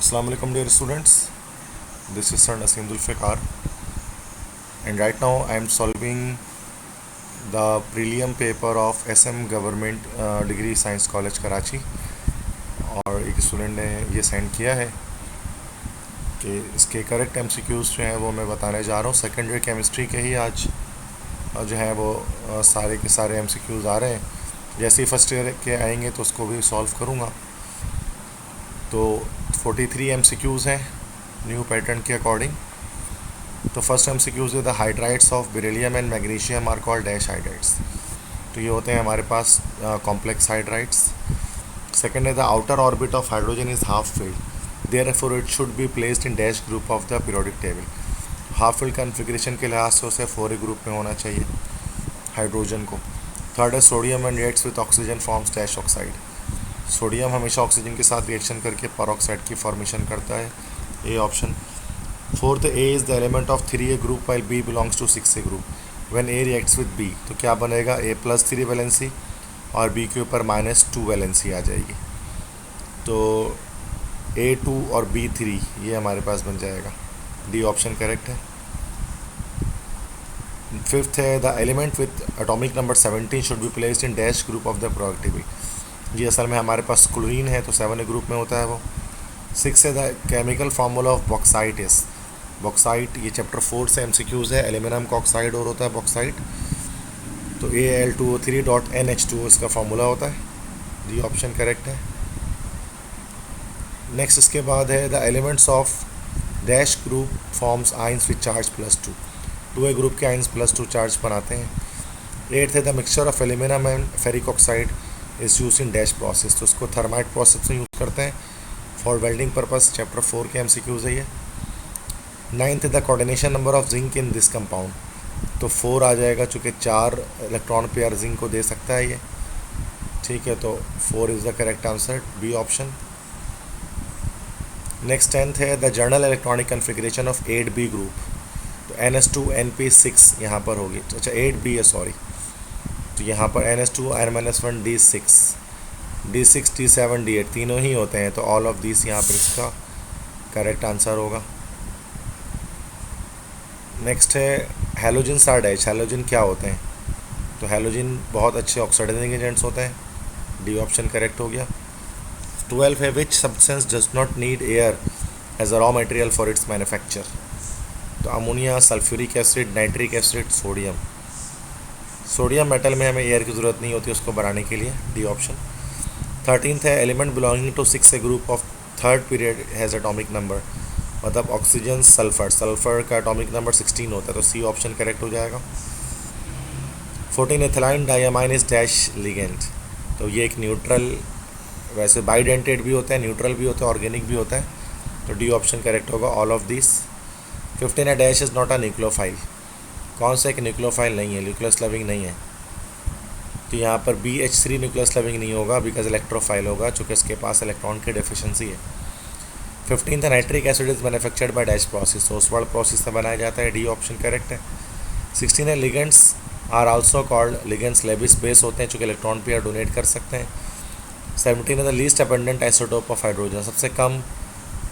Assalamu alaikum dear students, this is Sir Naseem Zulfikar and right now I am solving the prelim paper of SM Government Degree Science College Karachi। और एक student ने ये send किया है कि इसके correct MCQs जो हैं वो मैं बताने जा रहा हूँ। सेकेंड ईयर केमिस्ट्री के ही आज जो है वो सारे के सारे MCQs आ रहे हैं। जैसे ही फर्स्ट ईयर के आएंगे तो उसको भी सॉल्व करूँगा। तो 43 MCQs हैं न्यू पैटर्न के अकॉर्डिंग। तो फर्स्ट MCQs है the hydrides of beryllium and magnesium are called dash hydrides. तो ये होते हैं हमारे पास कॉम्प्लेक्स हाइड्राइड्स। सेकेंड है the outer orbit of hydrogen is half filled, therefore it should be placed in dash group of the periodic table. Half filled configuration के लिहाज से उसे 4 ग्रुप में होना चाहिए हाइड्रोजन को। थर्ड है sodium and reacts with oxygen forms dash oxide. Sodium हमेशा ऑक्सीजन के साथ रिएक्शन करके परऑक्साइड की फॉर्मेशन करता है, A option. Fourth, A is the element of 3A group while B belongs to 6A group. When A reacts with B तो क्या बनेगा, A+3 वैलेंसी और बी के ऊपर -2 वैलेंसी आ जाएगी। तो A2 और B3 ये हमारे पास बन जाएगा, डी ऑप्शन करेक्ट है। फिफ्थ है the element with atomic number 17 should be placed in dash group of the periodic table. ये असल में हमारे पास क्लोरीन है तो 7A ग्रुप में होता है वो। 6 है the chemical formula of bauxite is. Bauxite ये चैप्टर 4 से MCQs है। एल्यूमिनियम का ऑक्साइड और होता है बॉक्साइट, तो Al2O3.NH2 इसका फार्मूला होता है, डी ऑप्शन करेक्ट है। नेक्स्ट इसके बाद है the elements of dash group forms ions with charge +2। 2A group के आइंस +2 चार्ज बनाते हैं। 8th है the mixture of aluminium and ferric oxide is use in dash process. तो इसको थर्माइट प्रोसेस में यूज़ करते हैं फॉर वेल्डिंग पर्पस। चैप्टर 4 के MCQs है ये। 9th है the coordination number of zinc in this compound. तो 4 आ जाएगा, चूँकि 4 इलेक्ट्रॉन पेयर जिंक को दे सकता है ये, ठीक है। तो 4 is the correct answer, B option. Next 10th है the general electronic configuration of 8B group. तो NS2NP6 यहाँ पर होगी, तो अच्छा 8B है सॉरी। तो यहाँ पर NS2 N-1 D6 D6 D7 D8 तीनों ही होते हैं, तो ऑल ऑफ दिस यहाँ पर इसका करेक्ट आंसर होगा। नेक्स्ट है हैलोजन आर डैश। हैलोजन क्या होते हैं, तो हैलोजन बहुत अच्छे ऑक्सीडाइजिंग एजेंट्स होते हैं, डी ऑप्शन करेक्ट हो गया। 12 है which substance does not need air as a raw material for its manufacture. तो ammonia, sulphuric acid, nitric acid, sodium. Sodium metal में हमें एयर की ज़रूरत नहीं होती उसको बनाने के लिए, डी ऑप्शन। 13th है element belonging to 6A group of third period has atomic number. मतलब ऑक्सीजन, सल्फर, सल्फर का एटॉमिक नंबर 16 होता है, तो सी ऑप्शन करेक्ट हो जाएगा। 14 एथिलाइन डाइअमाइन इज डैश लिगेंड। तो ये एक न्यूट्रल, वैसे बाइडेंटेड भी होता है, न्यूट्रल भी होता है, ऑर्गेनिक भी होता है, तो डी ऑप्शन करेक्ट होगा, ऑल ऑफ दिस। 15 है dash is not a nucleophile. कौन सा एक न्यूक्लियोफाइल नहीं है, न्यूक्लियस लविंग नहीं है। तो यहाँ पर BH3 न्यूक्लियस लविंग नहीं होगा, बिकॉज इलेक्ट्रोफाइल होगा, चूँकि इसके पास इलेक्ट्रॉन की डेफिशिएंसी है। 15th nitric acid is manufactured by dash process. तो उस वर्ड प्रोसेस से बनाया जाता है, डी ऑप्शन करेक्ट है। 16 है ligands are also called ligands Lewis base होते हैं, चूँकि इलेक्ट्रॉन पेयर डोनेट कर सकते हैं। 17 है the least abundant isotope of hydrogen. सबसे कम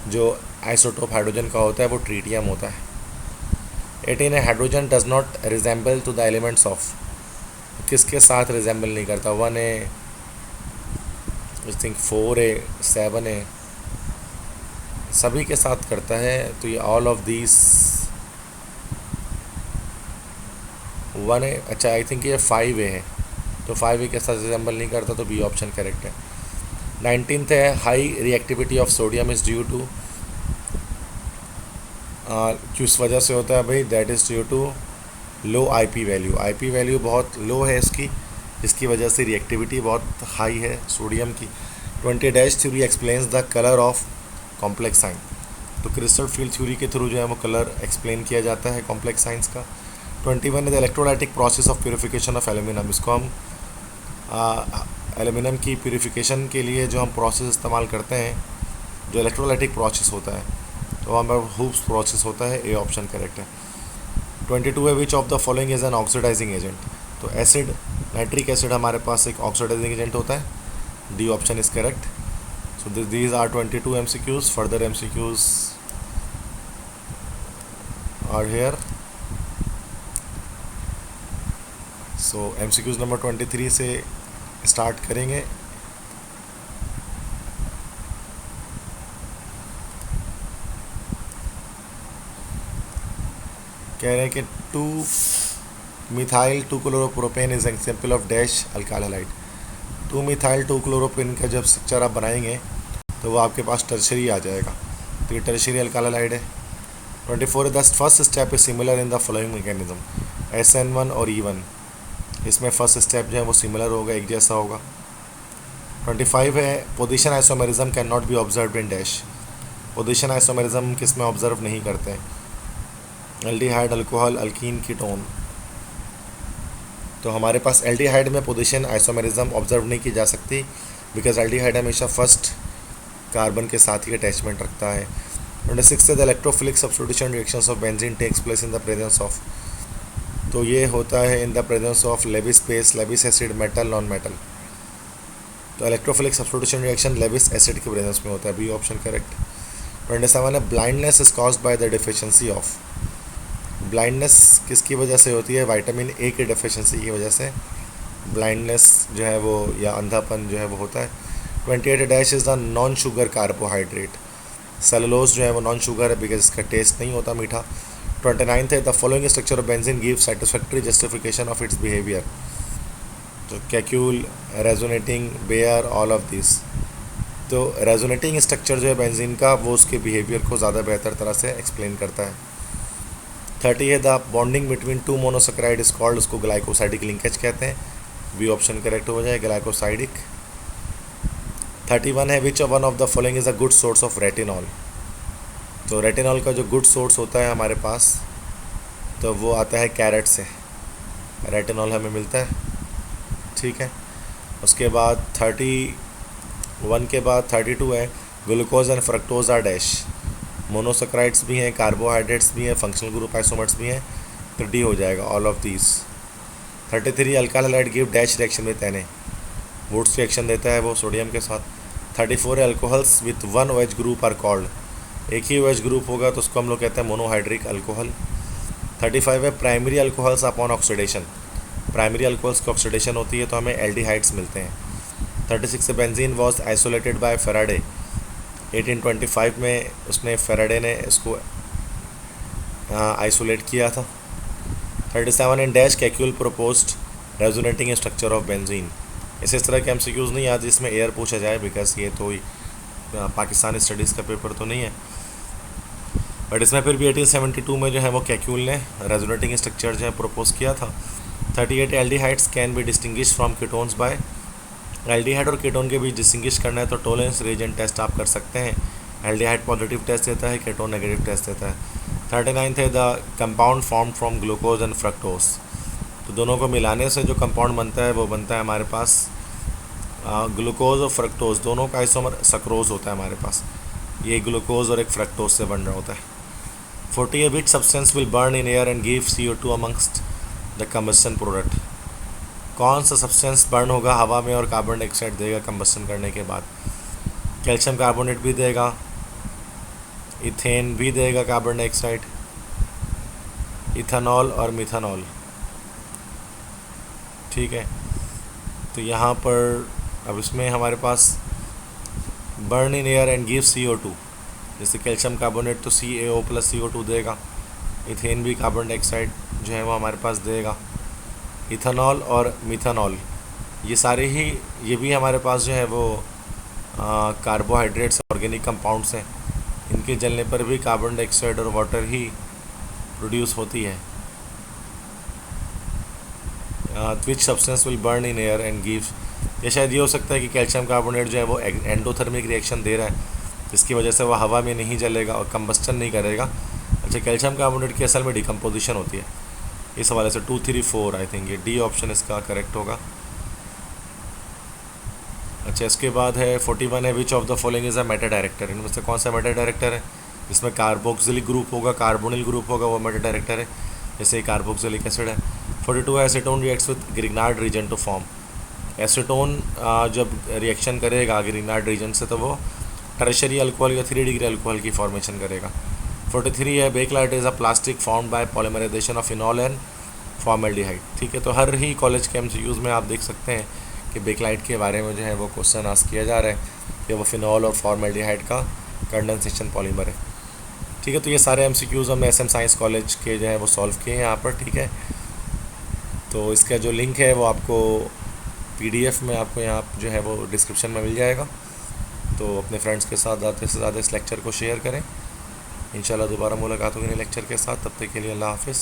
जो आइसोटोप हाइड्रोजन का होता है वो ट्रीटियम होता है। 18 है hydrogen does not resemble to the elements of. किसके साथ रिजेंबल नहीं करता, 1A, I think 4A, 7A, सभी के साथ करता है। तो ये ऑल ऑफ दीज 1A, अच्छा आई थिंक ये 5A है, तो 5A के साथ रिजेंबल नहीं करता, तो बी ऑप्शन करेक्ट है। 19th है high reactivity of sodium is due to. किस वजह से होता है भाई, that is due to low IP value. IP value बहुत लो है इसकी, जिसकी वजह से रिएक्टिविटी बहुत हाई है सोडियम की। 20 dash theory explains the colour of complex sign. तो क्रिस्टल फील्ड थ्योरी के थ्रू जो है वो कलर एक्सप्लेन किया जाता है कॉम्प्लेक्स साइंस का। 21 है the electrolytic process of purification of aluminium. इसको हम एल्यूमिनियम की प्योरिफिकेशन के लिए जो हम प्रोसेस इस्तेमाल करते हैं, जो इलेक्ट्रोलाइटिक प्रोसेस होता है, तो हमारा हुप्स प्रोसेस होता है, ए ऑप्शन करेक्ट है। 22 है which of the following is an oxidising agent. तो एसिड, नाइट्रिक एसिड हमारे पास एक ऑक्सीडाइजिंग एजेंट होता है, D option is correct. So these are 22 MCQs. Further MCQs are here. So MCQs number 23 से start करेंगे. कह रहे हैं कि 2-methyl 2-chloropropane is example of dash alkyl halide. 2-methyl 2-chloropropane का जब स्ट्रक्चर आप बनाएंगे तो वो आपके पास टर्शरी आ जाएगा. तो ये टर्शरी अल्काइल हैलाइड है. 24 the first step is similar in the following mechanism. SN1 और E1, इसमें फर्स्ट स्टेप जो है वो सिमिलर होगा, एक जैसा होगा. 25 है position isomerism can not be observe in dash. Position isomerism किस में ऑब्जर्व नहीं करते हैं. Aldehyde, alcohol, alkene, ketone. तो हमारे पास एल्डिहाइड में पोजीशन आइसोमेरिज्म ऑब्जर्व नहीं की जा सकती बिकॉज एल्डिहाइड हमेशा फर्स्ट कार्बन के साथ ही अटैचमेंट रखता है. 26 the electrophilic substitution reactions of benzene takes place in the presence of. तो ये होता है in the presence of Lewis base, Levi's acid, metal, non metal. तो electrophilic substitution reaction Lewis acid के प्रेजेंस में होता है. B option correct. 27 है blindness is caused by the deficiency of. Blindness किसकी वजह से होती है. विटामिन ए की डिफिशिएंसी की वजह से ब्लाइंडनेस जो है वो या अंधापन जो है वो होता है. 28 dash is the non sugar carbohydrate. Cellulose जो है वो नॉन शुगर है बिकॉज इसका टेस्ट नहीं होता मीठा. 29 है the following structure of benzene give satisfactory justification of its behaviour. तो Kekule, resonating, Baeyer, all of this. तो रेजोनेटिंग स्ट्रक्चर जो है बेंजीन का वो उसके बिहेवियर को ज़्यादा बेहतर तरह से एक्सप्लेन करता है. 30 है the bonding between 2 monosaccharide is called. उसको ग्लाइकोसाइडिक लिंकेज कहते हैं. बी ऑप्शन करेक्ट हो जाए, ग्लाइकोसाइडिक. 31 है which one of the following is a good source of retinol. तो रेटिनॉल का जो गुड सोर्स होता है हमारे पास तो वो आता है कैरेट से. रेटिनॉल हमें मिलता है. ठीक है. उसके बाद 31 के बाद 32 है glucose and fructose are dash. Monosaccharides भी हैं, कार्बोहाइड्रेट्स भी हैं, फंक्शनल ग्रुप आइसोमर्स भी हैं. तो डी हो जाएगा all of these. 33 alkyl halide give dash reaction with Na. Wurtz reaction देता है वो सोडियम के साथ. 34 है alcohols with 1 OH group are called. एक ही OH ग्रुप होगा तो उसको हम लोग कहते हैं मोनोहाइड्रिक अल्कोहल. 35 है primary alcohols upon oxidation. Primary alcohols की ऑक्सीडेशन होती है तो हमें एल्डिहाइड्स मिलते हैं. 36 है benzene was isolated by Faraday. 1825 में उसने फेराडे ने इसको आइसोलेट किया था. 37 in dash Kekulé proposed resonating structure of benzene. इस तरह के MCQs नहीं आते जिसमें एयर पूछा जाए बिकॉज ये तो पाकिस्तानी स्टडीज़ का पेपर तो नहीं है. बट इसमें फिर भी 1872 में जो है वो कैक्यूल ने रेजोनेटिंग स्ट्रक्चर जो है प्रपोज किया था. 38 aldehydes can be distinguish from ketones by. Aldehyde और कीटोन के बीच डिस्टिंग्विश करना है तो टोलेंस रिएजेंट टेस्ट आप कर सकते हैं. एल्डिहाइड पॉजिटिव टेस्ट देता है, कीटोन नेगेटिव टेस्ट देता है. 39 है the compound form from glucose and fructose. तो दोनों को मिलाने से जो कंपाउंड बनता है वो बनता है हमारे पास ग्लूकोज और फ्रक्टोज. दोनों का आइसोमर सक्रोज होता है हमारे पास. ये ग्लूकोज और एक फ्रक्टोज से बन रहा होता है. 40 है which substance will burn in air and give CO2 amongst the combustion product. कौन सा सब्सटेंस बर्न होगा हवा में और कार्बन डाइऑक्साइड देगा कम्बस्शन करने के बाद. कैल्शियम कार्बोनेट भी देगा, इथेन भी देगा कार्बन डाइऑक्साइड, इथेनॉल और मिथेनॉल. ठीक है. तो यहाँ पर अब इसमें हमारे पास burn in air and give CO2. जैसे कैल्शियम कार्बोनेट तो CaO + CO2 देगा. इथेन भी कार्बन डाइऑक्साइड जो है वो हमारे पास देगा. इथेनॉल और मिथेनॉल ये सारे ही ये भी हमारे पास जो है वो कार्बोहाइड्रेट्स ऑर्गेनिक कंपाउंड्स हैं. इनके जलने पर भी कार्बन डाइऑक्साइड और वाटर ही प्रोड्यूस होती है. Which substance will burn in air and give. या शायद ये हो सकता है कि कैल्शियम कार्बोनेट जो है वो एंडोथर्मिक रिएक्शन दे रहा है जिसकी वजह से वह हवा में नहीं जलेगा और कंबस्टन नहीं करेगा. अच्छा, कैल्शियम कार्बोनेट की असल में डिकम्पोजिशन होती है. इस हवाले से 2, 3, 4 आई थिंक ये डी ऑप्शन इसका करेक्ट होगा. अच्छा, इसके बाद है 41 है which of the following is a Meta director. इनमें से कौन सा मेटा डायरेक्टर है जिसमें कार्बोक्सिलिक ग्रुप होगा, कार्बोनिल ग्रुप होगा, वो मेटा डायरेक्टर है. जैसे कार्बोक्सिलिक एसिड है. 42 है acetone reacts with Grignard reagent to form. Acetone जब रिएक्शन करेगा ग्रिग्नार्ड रीजन से तो वो टर्शरी अल्कोहल या 3 डिग्री अल्कोहल की फॉर्मेशन करेगा। 43 है Bakelite is a plastic formed by polymerisation of phenol and formaldehyde. ठीक है, तो हर ही कॉलेज के MCQs में आप देख सकते हैं कि बेकलाइट के बारे में जो है वो क्वेश्चन आस्क किया जा रहा है कि वो फिनॉल और फॉर्मेल्डिहाइड का कंडेंसेशन पॉलीमर है। ठीक है, तो ये सारे MCQs हमने SM साइंस कॉलेज के जो है वो सॉल्व किए हैं यहाँ पर। ठीक है, तो इसका जो लिंक है वो आपको PDF में आपको यहाँ जो है वो डिस्क्रिप्शन में मिल जाएगा। तो अपने फ्रेंड्स के साथ ज़्यादा से ज़्यादा इस लेक्चर को शेयर करें। इंशाल्लाह दोबारा मुलाकात होगी नए लेक्चर के साथ, तब तक के लिए अल्लाह हाफिज़।